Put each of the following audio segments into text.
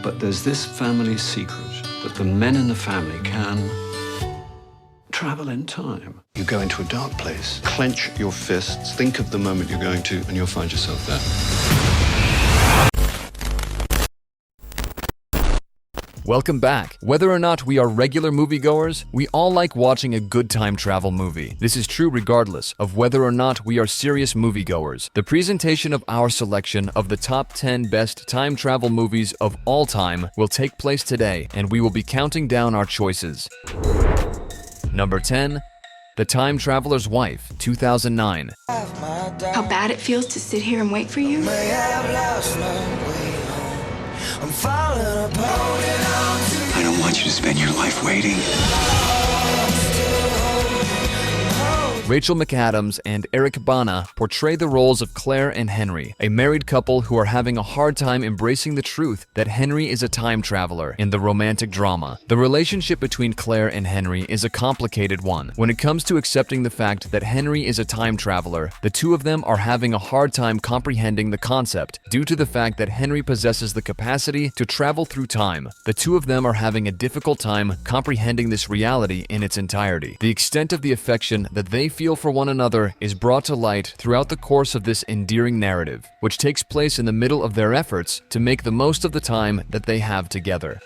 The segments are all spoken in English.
But there's this family secret that the men in the family can travel in time. You go into a dark place, clench your fists, think of the moment you're going to, and you'll find yourself there. Welcome back. Whether or not we are regular moviegoers, we all like watching a good time travel movie. This is true regardless of whether or not we are serious moviegoers. The presentation of our selection of the top 10 best time travel movies of all time will take place today, and we will be counting down our choices. Number 10, The Time Traveler's Wife, 2009. How bad it feels to sit here and wait for you? I don't want you to spend your life waiting. Rachel McAdams and Eric Bana portray the roles of Claire and Henry, a married couple who are having a hard time embracing the truth that Henry is a time traveler in the romantic drama. The relationship between Claire and Henry is a complicated one. When it comes to accepting the fact that Henry is a time traveler, the two of them are having a hard time comprehending the concept due to the fact that Henry possesses the capacity to travel through time. The two of them are having a difficult time comprehending this reality in its entirety. The extent of the affection that they feel for one another is brought to light throughout the course of this endearing narrative, which takes place in the middle of their efforts to make the most of the time that they have together.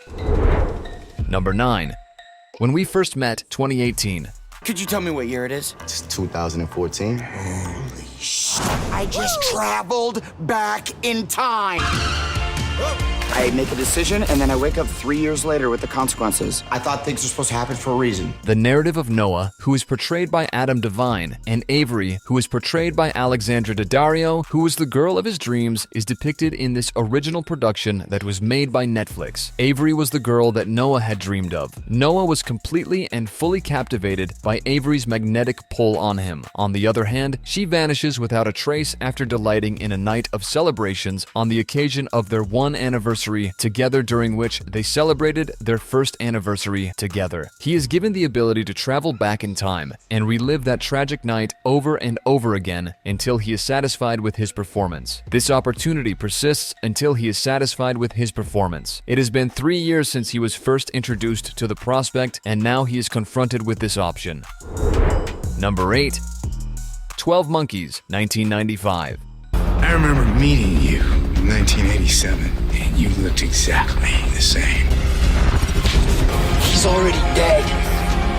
Number 9. When We First Met, 2018. Could you tell me what year it is? It's 2014. Holy shit. I just traveled back in time. I make a decision, and then I wake up 3 years later with the consequences. I thought things were supposed to happen for a reason. The narrative of Noah, who is portrayed by Adam Devine, and Avery, who is portrayed by Alexandra Daddario, who was the girl of his dreams, is depicted in this original production that was made by Netflix. Avery was the girl that Noah had dreamed of. Noah was completely and fully captivated by Avery's magnetic pull on him. On the other hand, she vanishes without a trace after delighting in a night of celebrations on the occasion of their one anniversary together, during which they celebrated their first anniversary together. He is given the ability to travel back in time and relive that tragic night over and over again until he is satisfied with his performance. This opportunity persists until he is satisfied with his performance. It has been 3 years since he was first introduced to the prospect, and now he is confronted with this option. Number 8. 12 Monkeys, 1995. I remember meeting you in 1987, and you looked exactly the same. He's already dead.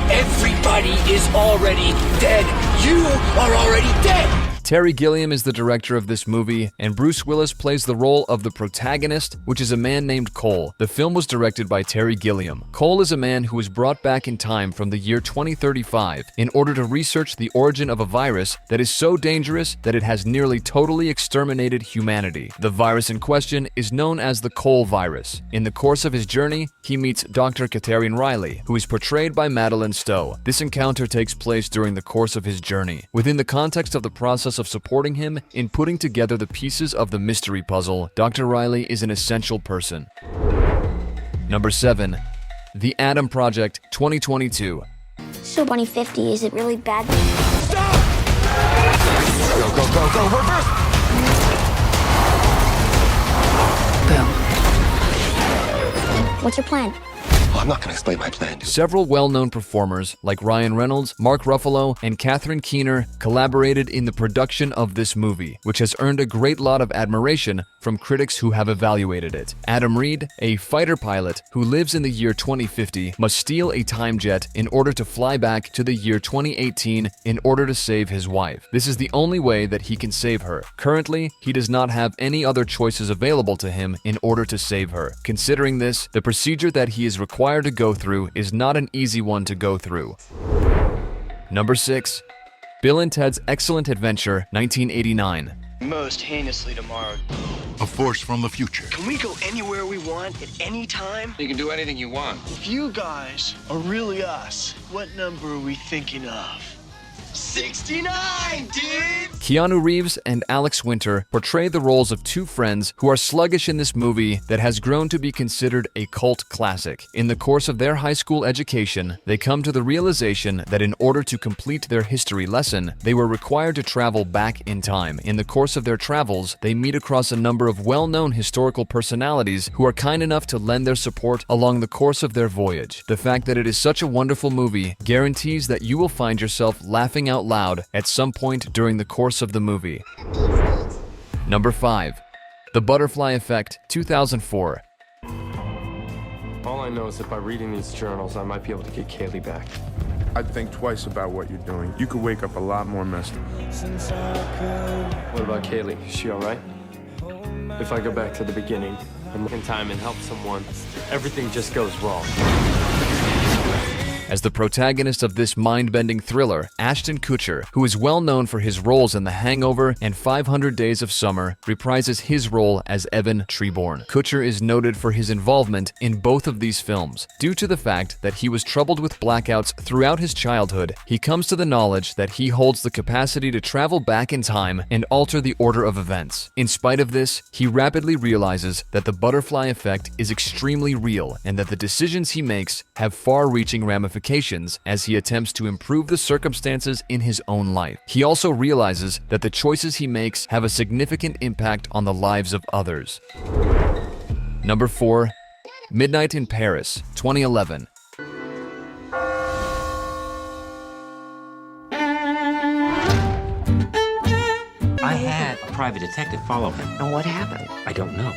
Everybody is already dead. You are already dead. Terry Gilliam is the director of this movie, and Bruce Willis plays the role of the protagonist, which is a man named Cole. The film was directed by Terry Gilliam. Cole is a man who is brought back in time from the year 2035 in order to research the origin of a virus that is so dangerous that it has nearly totally exterminated humanity. The virus in question is known as the Cole virus. In the course of his journey, he meets Dr. Katharine Riley, who is portrayed by Madeline Stowe. This encounter takes place during the course of his journey. Within the context of the process of supporting him in putting together the pieces of the mystery puzzle, Dr. Riley is an essential person. Number 7. The Adam Project, 2022. So Bunny 50, is it really bad? Stop! Go, reverse! Boom. What's your plan? Well, I'm not going to explain my plan. Several well-known performers like Ryan Reynolds, Mark Ruffalo, and Catherine Keener collaborated in the production of this movie, which has earned a great lot of admiration from critics who have evaluated it. Adam Reed, a fighter pilot who lives in the year 2050, must steal a time jet in order to fly back to the year 2018 in order to save his wife. This is the only way that he can save her. Currently, he does not have any other choices available to him in order to save her. Considering this, the procedure that he is required to go through is not an easy one to go through. Number 6. Bill and Ted's Excellent Adventure, 1989. Most heinously tomorrow. A force from the future. Can we go anywhere we want at any time? You can do anything you want. If you guys are really us, what number are we thinking of? 69, dude! Keanu Reeves and Alex Winter portray the roles of two friends who are sluggish in this movie that has grown to be considered a cult classic. In the course of their high school education, they come to the realization that in order to complete their history lesson, they were required to travel back in time. In the course of their travels, they meet across a number of well-known historical personalities who are kind enough to lend their support along the course of their voyage. The fact that it is such a wonderful movie guarantees that you will find yourself laughing out loud at some point during the course of the movie. Number 5. The Butterfly Effect, 2004. All I know is that by reading these journals, I might be able to get Kaylee back. I'd think twice about what you're doing. You could wake up a lot more messed up. What about Kaylee? Is she all right? If I go back to the beginning and look in time and help someone, everything just goes wrong. As the protagonist of this mind-bending thriller, Ashton Kutcher, who is well known for his roles in The Hangover and 500 Days of Summer, reprises his role as Evan Treborn. Kutcher is noted for his involvement in both of these films. Due to the fact that he was troubled with blackouts throughout his childhood, he comes to the knowledge that he holds the capacity to travel back in time and alter the order of events. In spite of this, he rapidly realizes that the butterfly effect is extremely real and that the decisions he makes have far-reaching ramifications as he attempts to improve the circumstances in his own life. He also realizes that the choices he makes have a significant impact on the lives of others. Number 4. Midnight in Paris, 2011. I had a private detective follow him. And what happened? I don't know.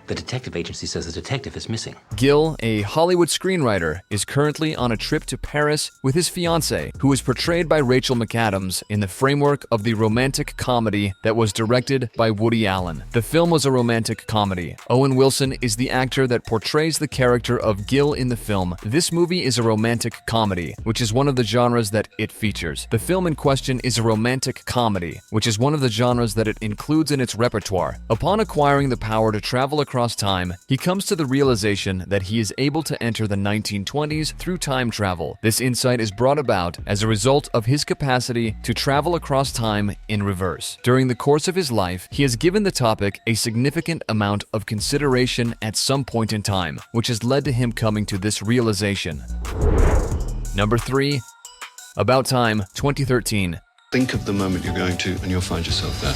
The detective agency says the detective is missing. Gil, a Hollywood screenwriter, is currently on a trip to Paris with his fiancée, who is portrayed by Rachel McAdams in the framework of the romantic comedy that was directed by Woody Allen. The film was a romantic comedy. Owen Wilson is the actor that portrays the character of Gil in the film. This movie is a romantic comedy, which is one of the genres that it features. The film in question is a romantic comedy, which is one of the genres that it includes in its repertoire. Upon acquiring the power to travel across time, he comes to the realization that he is able to enter the 1920s through time travel. This insight is brought about as a result of his capacity to travel across time in reverse. During the course of his life, he has given the topic a significant amount of consideration at some point in time, which has led to him coming to this realization. Number 3. About Time, 2013. Think of the moment you're going to, and you'll find yourself there.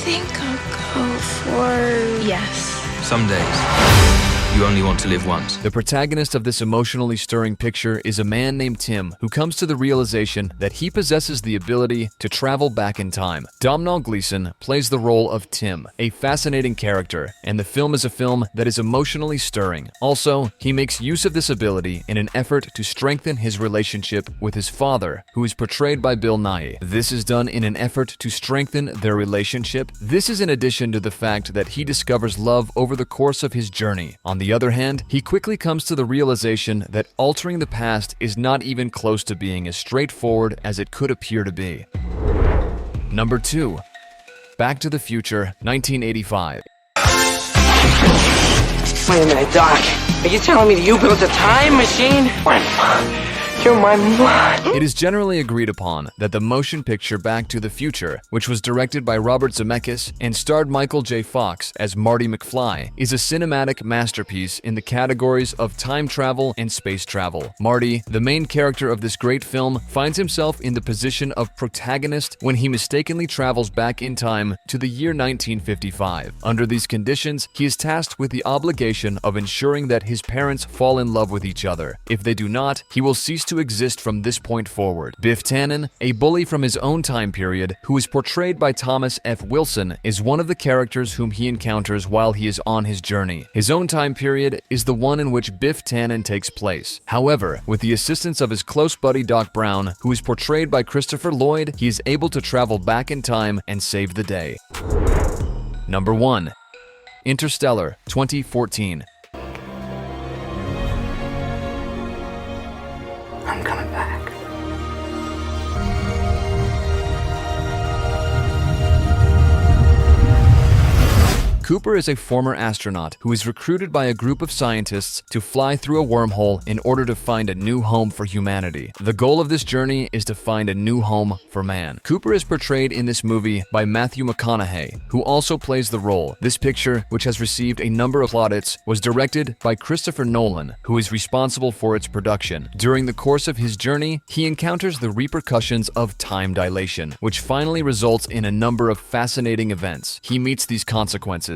I think I'll go for yes. Some days, you only want to live once. The protagonist of this emotionally stirring picture is a man named Tim who comes to the realization that he possesses the ability to travel back in time. Domhnall Gleeson plays the role of Tim, a fascinating character, and the film is a film that is emotionally stirring. Also, he makes use of this ability in an effort to strengthen his relationship with his father, who is portrayed by Bill Nighy. This is done in an effort to strengthen their relationship. This is in addition to the fact that he discovers love over the course of his journey. On the other hand, he quickly comes to the realization that altering the past is not even close to being as straightforward as it could appear to be. Number 2. Back to the Future, 1985. Wait a minute, Doc. Are you telling me that you built a time machine? You're my mom. It is generally agreed upon that the motion picture Back to the Future, which was directed by Robert Zemeckis and starred Michael J. Fox as Marty McFly, is a cinematic masterpiece in the categories of time travel and space travel. Marty, the main character of this great film, finds himself in the position of protagonist when he mistakenly travels back in time to the year 1955. Under these conditions, he is tasked with the obligation of ensuring that his parents fall in love with each other. If they do not, he will cease to exist from this point forward. Biff Tannen, a bully from his own time period, who is portrayed by Thomas F. Wilson, is one of the characters whom he encounters while he is on his journey. His own time period is the one in which Biff Tannen takes place. However, with the assistance of his close buddy Doc Brown, who is portrayed by Christopher Lloyd, he is able to travel back in time and save the day. Number 1. Interstellar, 2014. I'm coming back. Cooper is a former astronaut who is recruited by a group of scientists to fly through a wormhole in order to find a new home for humanity. The goal of this journey is to find a new home for man. Cooper is portrayed in this movie by Matthew McConaughey, who also plays the role. This picture, which has received a number of plaudits, was directed by Christopher Nolan, who is responsible for its production. During the course of his journey, he encounters the repercussions of time dilation, which finally results in a number of fascinating events. He meets these consequences